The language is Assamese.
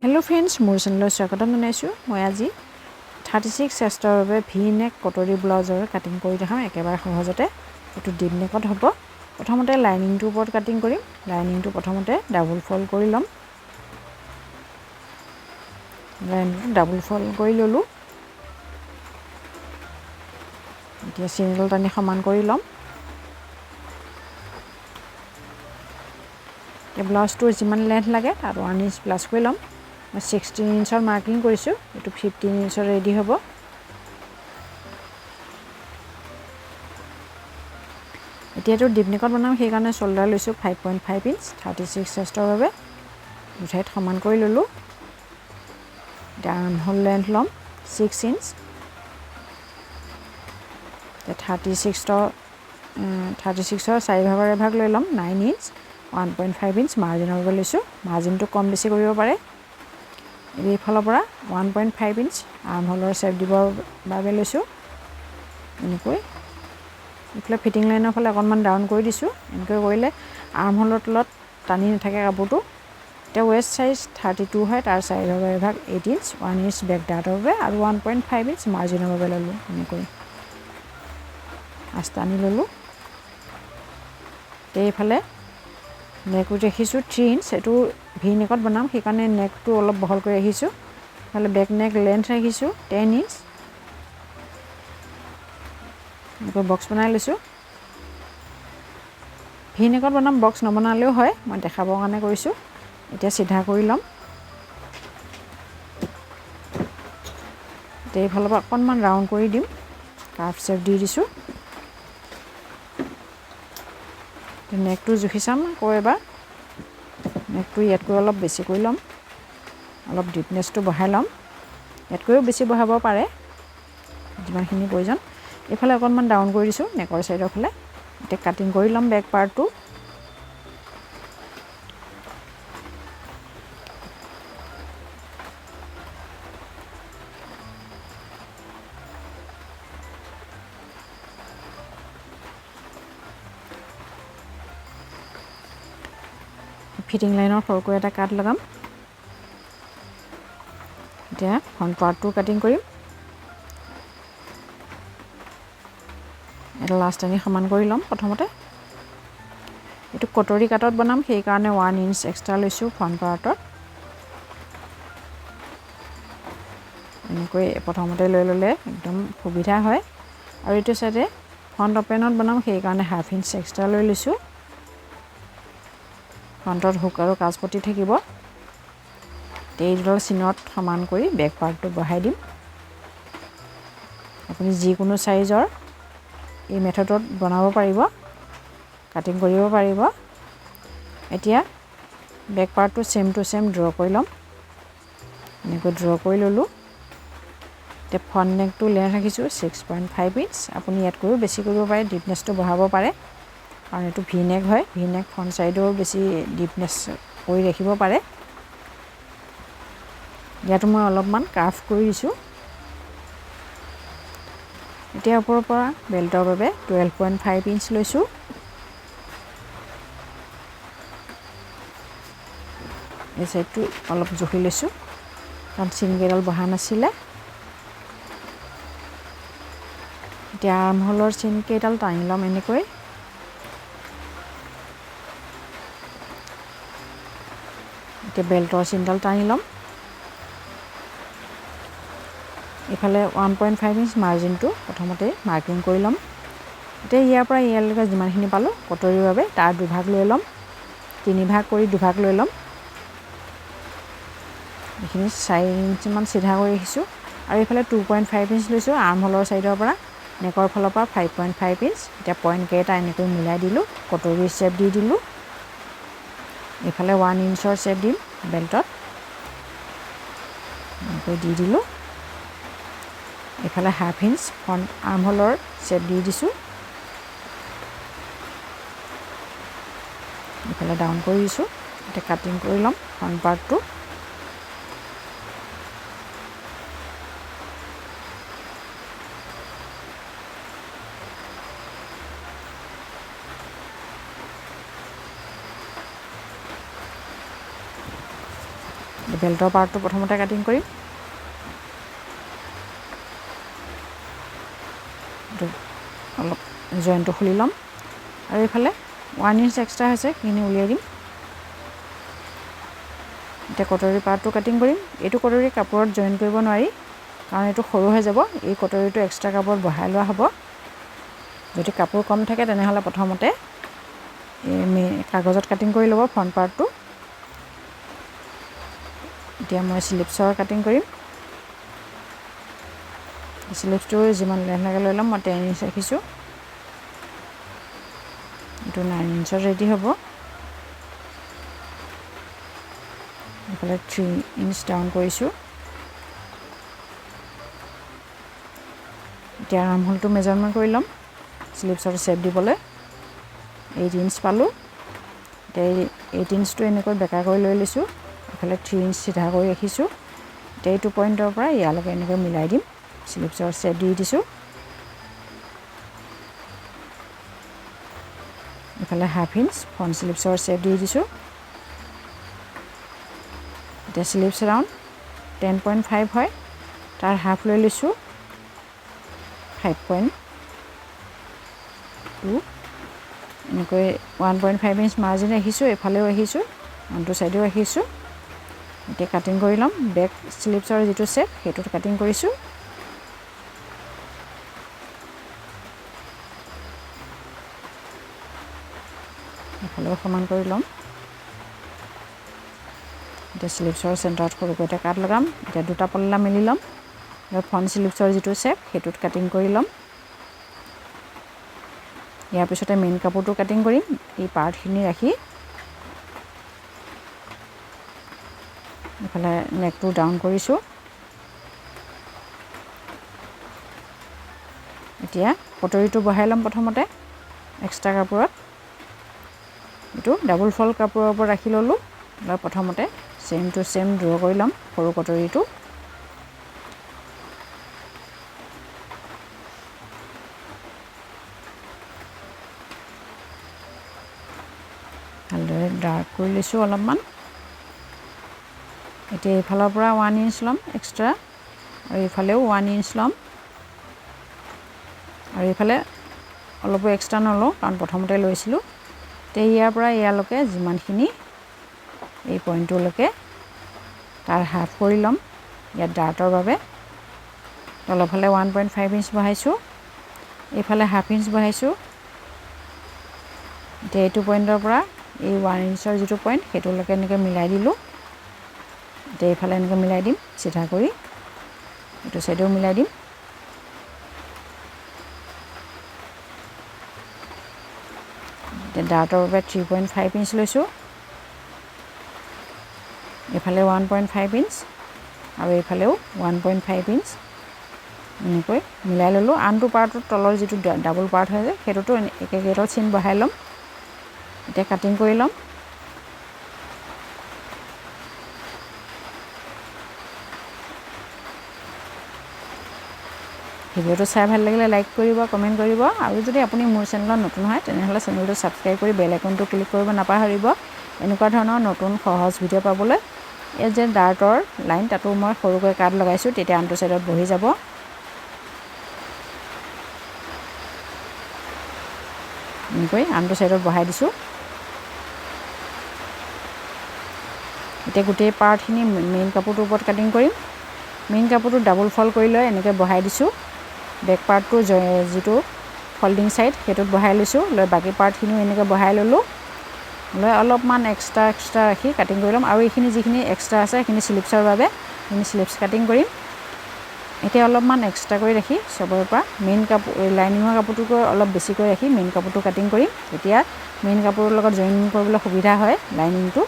Hello friends, মোৰ চেনেলত স্বাগতম জনাইছো। মই আজি 36 চেষ্টৰ বাবে ভি নেক কটৰি ব্লাউজৰ কাটিং কৰি দেখাম একেবাৰে সহজতে। এটো ডিপ নেকত হ'ব। প্ৰথমতে লাইনিংটো ওপৰত কাটিং কৰিম। লাইনিংটো প্ৰথমতে ডাবল ফল্ড কৰি লম। লাইনিংটো ডাবল ফল্ড কৰি ললো। এতিয়া চিনডাল টানি সমান কৰি লম। এই ব্লাউজটোৰ যিমান লেন্থ লাগে তাত 1 ইঞ্চ প্লাস কৰি লম। 16 ইঞ্চৰ মাৰ্কিং কৰিছো। এটো 15 ইঞ্চৰ ৰেডি হ'ব। এতিয়াটো ডিপ নেকত বনাম সেই কাৰণে শোল্ডাৰ লৈছো 5.5 ইঞ্চ 36 চেষ্টৰ বাবে দুঠাইত সমান কৰি ললো। ডাউন হোল লেন্থ লম 6 ইঞ্চ 36ৰ 4 ভাগৰ এভাগ লৈ লম 9 ইঞ্চ 1.5 ইঞ্চ মাৰ্জিনৰ বাবে লৈছো। মাৰ্জিনটো কম বেছি কৰিব পাৰে। এই ফালৰ পৰা 1.5 ইঞ্চ আৰ্ম হোলৰ শেপ দিবৰ বাবে লৈছো। এনেকৈ ইফালে ফিটিং লাইনৰ ফালে অকণমান ডাউন কৰি দিছো। এনেকৈ কৰিলে আৰ্ম হোলৰ তলত টানি নাথাকে কাপোৰটো। এটা ওয়েষ্ট সাইজ 32 হয় তাৰ 4 ভাগৰ এভাগ 8 ইঞ্চ 1 ইঞ্চ বেক ডাৰ্টৰ বাবে আৰু 1.5 ইঞ্চ মাৰ্জিনৰ বাবে ললো। এনেকৈ আস্তা আনি ললো। এইফালে নেক ৰাখিছো 3 ইঞ্চ। এটো ভি নেকত বনাম সেই কাৰণে নেকটো অলপ বহল কৰি ৰাখিছো। ফালে বেক নেক লেন্থ ৰাখিছো 10 ইঞ্চ। এনেকৈ বক্স বনাই লৈছো। ভি নেকত বনাম বক্স নবনালেও হয়। মই দেখাবৰ কাৰণে কৰিছো। এতিয়া সিধা কৰি লম। এই ফালৰ পৰা অকণমান ৰাউন্ড কৰি দিম। কাৰ্ভ শেপ দি দিছো। নেকটো জুখি চাম আকৌ এবাৰ। নেকটো ইয়াতকৈ অলপ বেছি কৰি লম। অলপ ডিপনেসটো বঢ়াই লম। ইয়াতকৈও বেছি বঢ়াব পাৰে যিমানখিনি প্ৰয়োজন। এইফালে অকণমান ডাউন কৰি দিছো নেকৰ সাইডৰ ফালে। এতিয়া কাটিং কৰি লম বেক পাৰ্টটো। ফিটিং লাইনৰ সৰকৈ এটা কাট লগাম। এতিয়া ফ্ৰন্ট পাৰ্টটো কাটিং কৰিম। এটা লাষ্ট আনি সমান কৰি লম প্ৰথমতে। এটো কটৰি কাটত বনাম সেই কাৰণে 1 ইঞ্চ এক্সট্ৰা লৈছো ফ্ৰন্ট পাৰ্টত। এনেকৈ প্ৰথমতে লৈ ললে একদম সুবিধা হয়। আৰু এটো সাইডে ফ্ৰন্ট ওপেনত বনাম সেই কাৰণে 1/2 ইঞ্চ এক্সট্ৰা লৈ লৈছো। ফ্ৰন্টত হুক আৰু কাজপটি থাকিব। এইডাল চিনত সমান কৰি বেক পাৰ্টটো বহাই দিম। আপুনি যিকোনো সাইজৰ এই মেথডত বনাব পাৰিব। কাটিং কৰিব পাৰিব। এতিয়া বেক পাৰ্টটো সেম টু সেম ড্ৰ কৰি লম। এনেকৈ ড্ৰ কৰি ললো। তে ফ্ৰন্ট নেকটো লেন্থ ৰাখিছো 6.5 ইঞ্চ। আপুনি ইয়াতকৈও বেছি কৰিব পাৰে ডিপনেসটো বঢ়াব পাৰে। কাৰণ এটো ভি নেক হয়। ভি নেক ফ্ৰন্ট সাইডৰ বেছি ডিপনেস কৰি ৰাখিব পাৰে। ইয়াতো মই অলপমান কাৰ্ভ কৰি দিছো। এতিয়া ওপৰৰ পৰা বেল্টৰ বাবে 12.5 ইঞ্চ লৈছো। এই সাইডটো অলপ জুখি লৈছো কাৰণ চিনকেডাল বহা নাছিলে। এতিয়া আৰ্ম হোলৰ চিনকেডাল টানি লম এনেকৈ। এতিয়া বেল্টৰ চিনডাল টানি লম। ইফালে 1.5 ইঞ্চ মাৰ্জিনটো প্ৰথমতে মাৰ্কিং কৰি লম। এতিয়া ইয়াৰ পৰা ইয়ালৈকে যিমানখিনি পালো কটৰিৰ বাবে তাৰ দুভাগ লৈ লম। 3 ভাগ কৰি দুভাগ লৈ লম। এইখিনি 4 ইঞ্চ মান সিধা কৰি ৰাখিছো। আৰু ইফালে 2.5 ইঞ্চ লৈছো আৰ্ম হোলৰ সাইডৰ পৰা নেকৰ ফালৰ পৰা 5.5 ইঞ্চ। এতিয়া পইণ্ট কেইটা এনেকৈ মিলাই দিলো। কটৰিৰ শেপ দি দিলো। ইফালে 1 ইঞ্চৰ শেপ দিম বেল্টত। এনেকৈ দি দিলো। ইফালে 1/2 ইঞ্চ ফ্ৰন্ট আৰ্ম হোলৰ শেপ দি দিছো। ইফালে ডাউন কৰি দিছো। এতিয়া কাটিং কৰি লম ফ্ৰন্ট পাৰ্টটো। বেল্টৰ পাৰ্টটো প্ৰথমতে কাটিং কৰিম। অলপ জইনটো খুলি ল'ম আৰু এইফালে 1 ইঞ্চ এক্সট্ৰা হৈছে সেইখিনি উলিয়াই দিম। এতিয়া কটৰী পাৰ্টটো কাটিং কৰিম। এইটো কটৰী কাপোৰত জইন কৰিব নোৱাৰি কাৰণ এইটো সৰু হৈ যাব। এই কটৰীটো এক্সট্ৰা কাপোৰত বহাই লোৱা হ'ব। যদি কাপোৰ কম থাকে তেনেহ'লে প্ৰথমতে কাগজত কাটিং কৰি ল'ব ফ্ৰণ্ট পাৰ্টটো। এতিয়া মই স্লিপছৰ কাটিং কৰিম। স্লিপছটো যিমান লেন্থ লৈ ল'ম। মই 10 ইঞ্চ ৰাখিছোঁ। এইটো 9 ইঞ্চত ৰেডি হ'ব। এইফালে 3 ইঞ্চ ডাউন কৰিছোঁ। এতিয়া আৰ্মহোলটো মেজাৰমেণ্ট কৰি ল'ম স্লিপছৰ শ্বেপ দিবলৈ। 8 ইঞ্চ পালোঁ। এতিয়া 8 ইঞ্চটো এনেকৈ বেকা কৰি লৈ লৈছোঁ। এইফালে 3 ইঞ্চ চিধা কৰি ৰাখিছোঁ। এতিয়া এইটো পইণ্টৰ পৰা ইয়ালৈকে এনেকৈ মিলাই দিম। স্লিপছৰ শ্বেপ দি দিছোঁ। এইফালে 1/2 ইঞ্চ ফ্ৰণ্ট স্লিপছৰ শ্বেপ দি দিছোঁ। এতিয়া স্লিপছ ৰাউণ্ড 10.5 হয়, তাৰ হাফ লৈ লৈছোঁ 5.2। এনেকৈ 1.5 ইঞ্চ মাৰ্জিন ৰাখিছোঁ। এইফালেও ৰাখিছোঁ, আনটো ছাইডেও ৰাখিছোঁ। এতিয়া কাটিং কৰি ল'ম। বেক স্লিপছৰ যিটো শ্বেপ সেইটোত কাটিং কৰিছোঁ। এইফালেও সমান কৰি ল'ম। এতিয়া স্লিপছৰ চেণ্টাৰত সৰুকৈ এটা কাট লগাম। এতিয়া দুটা পল্লা মিলি ল'ম। ফ্ৰণ্ট স্লিপছৰ যিটো শ্বেপ সেইটোত কাটিং কৰি ল'ম। ইয়াৰ পিছতে মেইন কাপোৰটো কাটিং কৰিম। এই পাৰ্টখিনি ৰাখি এইফালে নেকটো ডাউন কৰিছোঁ। এতিয়া কটৰীটো বহাই ল'ম প্ৰথমতে এক্সট্ৰা কাপোৰত। এইটো ডাবল ফল্ড কাপোৰৰ ওপৰত ৰাখি ল'লোঁ। প্ৰথমতে চেম টু চেম ড্ৰ কৰি ল'ম সৰু কটৰীটো। ভালদৰে ডাৰ্ক কৰি লৈছোঁ অলপমান। এতিয়া এইফালৰ পৰা 1 ইঞ্চ ল'ম এক্সট্ৰা আৰু এইফালেও 1 ইঞ্চ ল'ম। আৰু এইফালে অলপো এক্সট্ৰা নলওঁ কাৰণ প্ৰথমতে লৈছিলোঁ। এতিয়া ইয়াৰ পৰা ইয়ালৈকে যিমানখিনি এই পইণ্টটোলৈকে তাৰ হাফ কৰি ল'ম ইয়াত ডাৰ্টৰ বাবে। তলৰফালে 1.5 ইঞ্চ বহাইছোঁ, এইফালে 1/2 ইঞ্চ বহাইছোঁ। এতিয়া এইটো পইণ্টৰ পৰা এই 1 ইঞ্চৰ যিটো পইণ্ট সেইটোলৈকে এনেকৈ মিলাই দিলোঁ। এতিয়া এইফালে এনেকৈ মিলাই দিম চিধা কৰি, এইটো ছাইডেও মিলাই দিম। এতিয়া ডাৰ্টৰ বাবে 3.5 ইঞ্চ লৈছোঁ। এইফালে 1.5 ইঞ্চ আৰু এইফালেও 1.5 ইঞ্চ এনেকৈ মিলাই ল'লোঁ। আনটো পাৰ্টৰ তলৰ যিটো ডাবল পাৰ্ট হয় যে সেইটোতো একেকেইটাত চিন বহাই ল'ম। এতিয়া কাটিং কৰি ল'ম। ভিডিঅ'টো চাই ভাল লাগিলে লাইক কৰিব, কমেণ্ট কৰিব আৰু যদি আপুনি মোৰ চেনেলত নতুন হয় তেনেহ'লে চেনেলটো ছাবস্ক্ৰাইব কৰি বেল আইকনটো ক্লিক কৰিব নাপাহৰিব। এনেকুৱা ধৰণৰ নতুন সহজ ভিডিঅ' পাবলৈ এই যে ডাৰ্টৰ লাইন তাতো মই সৰুকৈ কাট লগাইছোঁ, তেতিয়া আনটো ছাইডত বহি যাব। এনেকৈ আনটো ছাইডত বহাই দিছোঁ। এতিয়া গোটেই পাৰ্টখিনি মেইন কাপোৰটোৰ ওপৰত কাটিং কৰিম। মেইন কাপোৰটো ডাবল ফল্ড কৰি লৈ এনেকৈ বহাই দিছোঁ। বেক পাৰ্টটো যিটো ফল্ডিং ছাইড সেইটোত বহাই লৈছোঁ। লৈ বাকী পাৰ্টখিনিও এনেকৈ বহাই ল'লোঁ। লৈ অলপমান এক্সট্ৰা ৰাখি কাটিং কৰি ল'ম। আৰু এইখিনি যিখিনি এক্সট্ৰা আছে সেইখিনি স্লিপছৰ বাবে সেইখিনি স্লিপছ কাটিং কৰিম। এতিয়া অলপমান এক্সট্ৰা কৰি ৰাখি চবৰে পৰা মেইন কাপোৰ লাইনিঙৰ কাপোৰটোকৈ অলপ বেছিকৈ ৰাখি মেইন কাপোৰটো কাটিং কৰিম। তেতিয়া মেইন কাপোৰৰ লগত জইন কৰিবলৈ সুবিধা হয় লাইনিংটো।